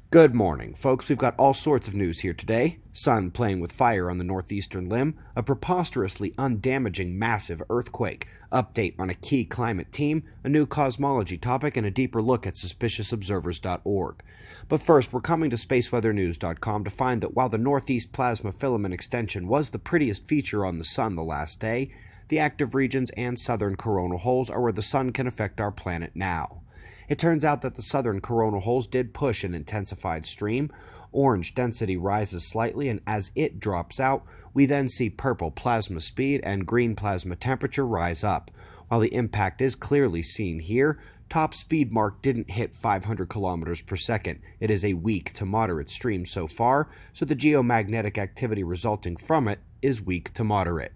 Good morning, folks. We've got all sorts of news here today. Sun playing with fire on the northeastern limb, a preposterously undamaging massive earthquake, update on a key climate team, a new cosmology topic, and a deeper look at suspiciousobservers.org. But first, we're coming to spaceweathernews.com to find that while the northeast plasma filament extension was the prettiest feature on the Sun the last day, the active regions and southern coronal holes are where the Sun can affect our planet now. It turns out that the southern coronal holes did push an intensified stream. Orange density rises slightly, and as it drops out, we then see purple plasma speed and green plasma temperature rise up. While the impact is clearly seen here, top speed mark didn't hit 500 kilometers per second. It is a weak to moderate stream so far, so the geomagnetic activity resulting from it is weak to moderate.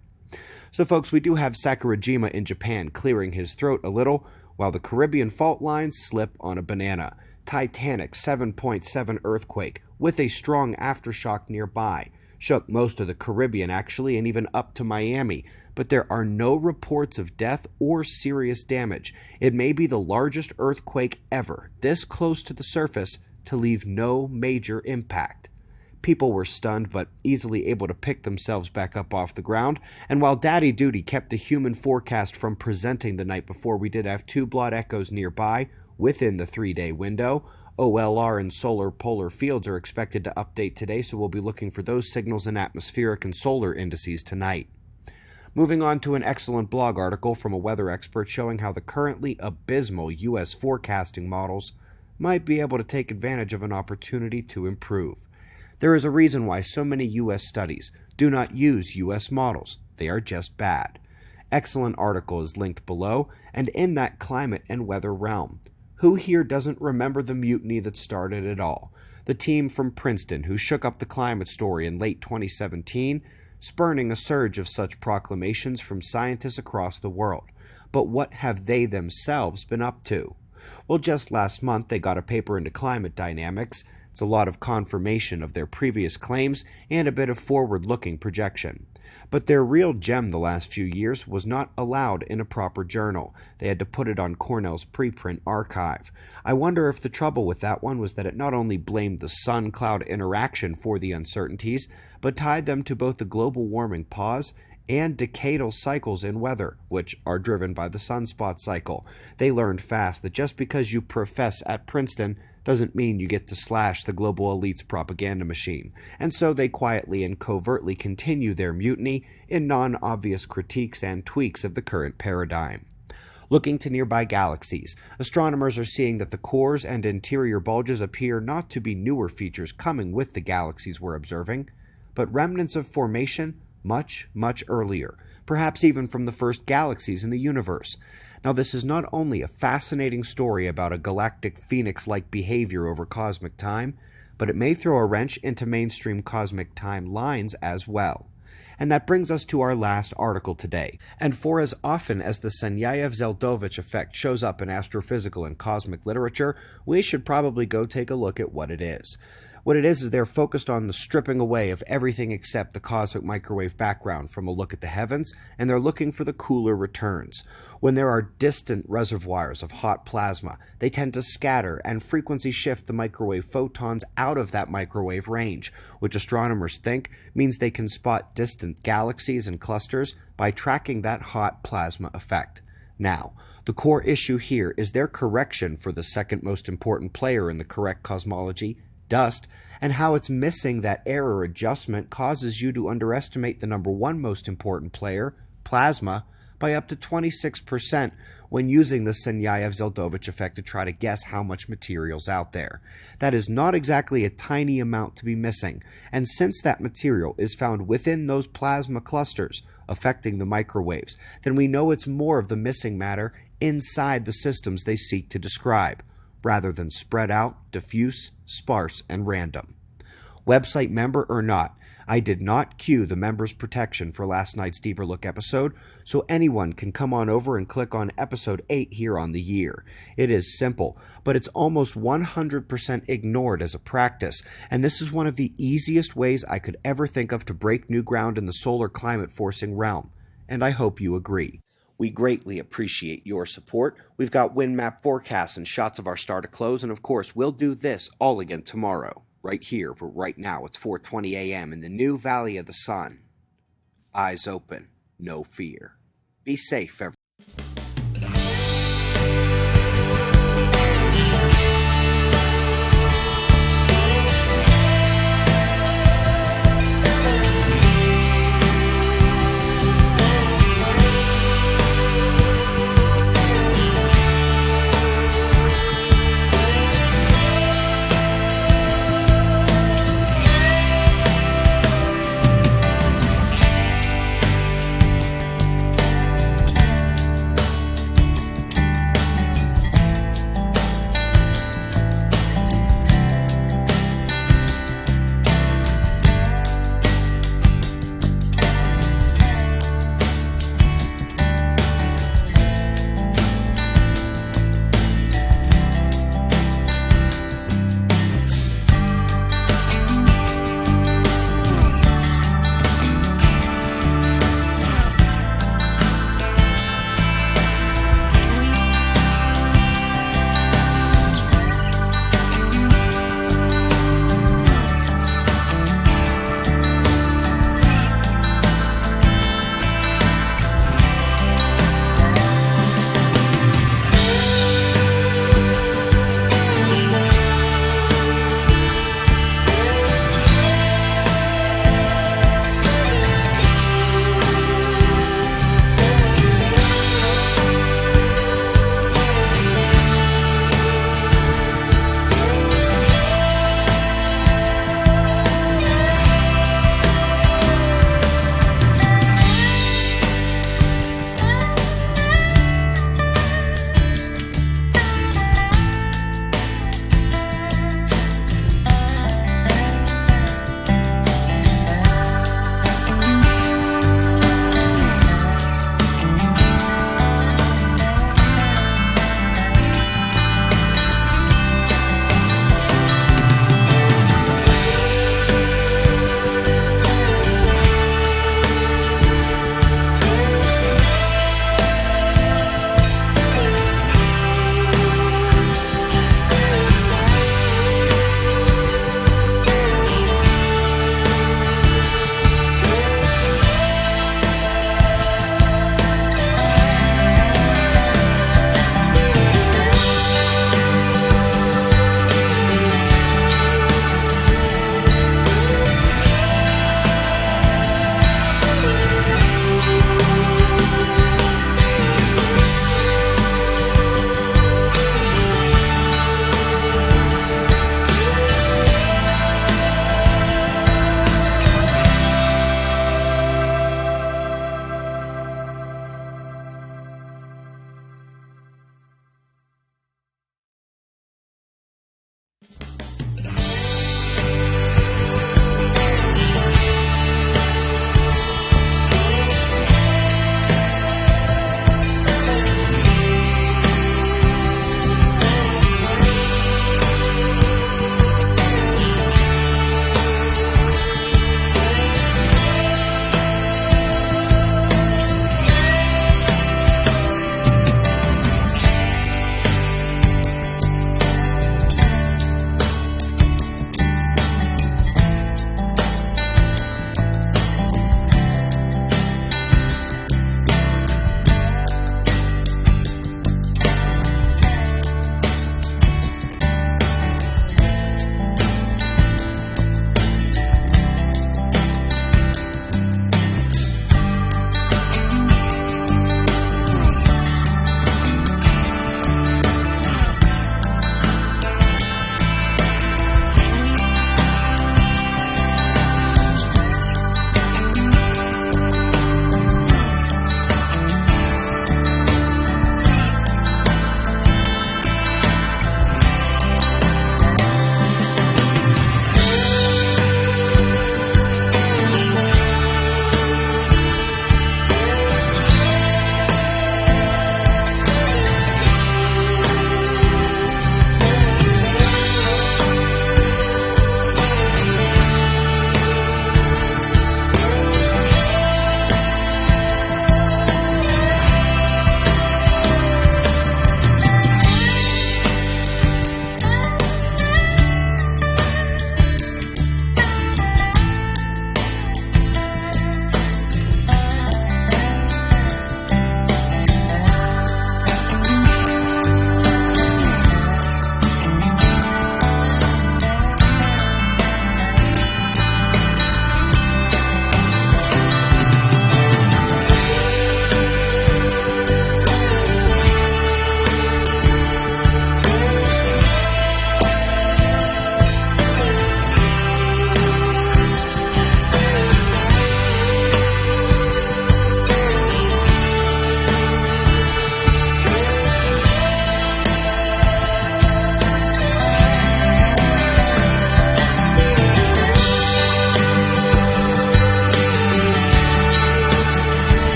So folks, we do have Sakurajima in Japan clearing his throat a little, while the Caribbean fault lines slip on a banana. Titanic 7.7 earthquake with a strong aftershock nearby. Shook most of the Caribbean actually, and even up to Miami. But there are no reports of death or serious damage. It may be the largest earthquake ever, this close to the surface, to leave no major impact. People were stunned but easily able to pick themselves back up off the ground, and while Daddy Duty kept the human forecast from presenting the night before, we did have two blot echoes nearby within the 3-day window. OLR and solar polar fields are expected to update today, so we'll be looking for those signals in atmospheric and solar indices tonight. Moving on to an excellent blog article from a weather expert showing how the currently abysmal U.S. forecasting models might be able to take advantage of an opportunity to improve. There is a reason why so many U.S. studies do not use U.S. models. They are just bad. Excellent article is linked below, and in that climate and weather realm. Who here doesn't remember the mutiny that started it all? The team from Princeton who shook up the climate story in late 2017, spurning a surge of such proclamations from scientists across the world. But what have they themselves been up to? Well, just last month they got a paper into Climate Dynamics. It's a lot of confirmation of their previous claims and a bit of forward-looking projection. But their real gem the last few years was not allowed in a proper journal. They had to put it on Cornell's preprint archive. I wonder if the trouble with that one was that it not only blamed the sun-cloud interaction for the uncertainties, but tied them to both the global warming pause and decadal cycles in weather, which are driven by the sunspot cycle. They learned fast that just because you profess at Princeton doesn't mean you get to slash the global elite's propaganda machine, and so they quietly and covertly continue their mutiny in non-obvious critiques and tweaks of the current paradigm. Looking to nearby galaxies, astronomers are seeing that the cores and interior bulges appear not to be newer features coming with the galaxies we're observing, but remnants of formation much, much earlier, perhaps even from the first galaxies in the universe. Now, this is not only a fascinating story about a galactic phoenix-like behavior over cosmic time, but it may throw a wrench into mainstream cosmic timelines as well. And that brings us to our last article today. And for as often as the Sanyayev-Zeldovich effect shows up in astrophysical and cosmic literature, we should probably go take a look at what it is. What it is they're focused on the stripping away of everything except the cosmic microwave background from a look at the heavens, and they're looking for the cooler returns. When there are distant reservoirs of hot plasma, they tend to scatter and frequency shift the microwave photons out of that microwave range, which astronomers think means they can spot distant galaxies and clusters by tracking that hot plasma effect. Now, the core issue here is their correction for the second most important player in the correct cosmology, dust, and how it's missing that error adjustment causes you to underestimate the number one most important player, plasma, by up to 26% when using the Sanyayev-Zeldovich effect to try to guess how much material's out there. That is not exactly a tiny amount to be missing, and since that material is found within those plasma clusters affecting the microwaves, then we know it's more of the missing matter inside the systems they seek to describe, rather than spread out, diffuse, sparse, and random. Website member or not, I did not cue the members protection for last night's Deeper Look episode, so anyone can come on over and click on episode 8 here on the year. It is simple, but it's almost 100% ignored as a practice, and this is one of the easiest ways I could ever think of to break new ground in the solar climate forcing realm, and I hope you agree. We greatly appreciate your support. We've got wind map forecasts and shots of our star to close, and of course, we'll do this all again tomorrow, right here, where right now it's 4:20 a.m. in the new Valley of the Sun. Eyes open, no fear. Be safe, everyone.